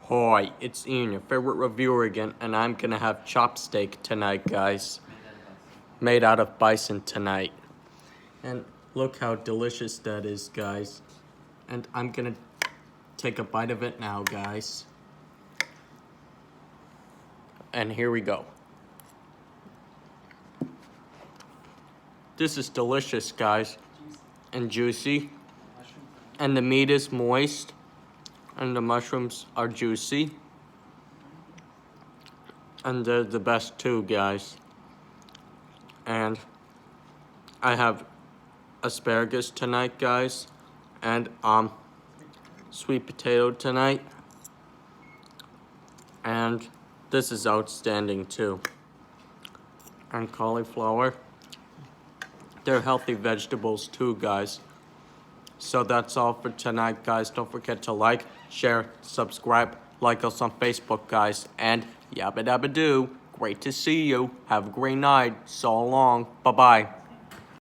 Hi, it's Ian, your favorite reviewer again, and I'm gonna have chopsteak tonight, guys. Made out of bison tonight. And look how delicious that is, guys. And I'm gonna take a bite of it now, guys. And here we go. This is delicious, guys. And juicy. And the meat is moist. And the mushrooms are juicy. And they're the best too, guys. And I have asparagus tonight, guys. And sweet potato tonight. And this is outstanding too. And cauliflower. They're healthy vegetables too, guys. So that's all for tonight, guys. Don't forget to like, share, subscribe, like us on Facebook, guys. And yabba dabba doo. Great to see you. Have a great night. So long. Bye-bye.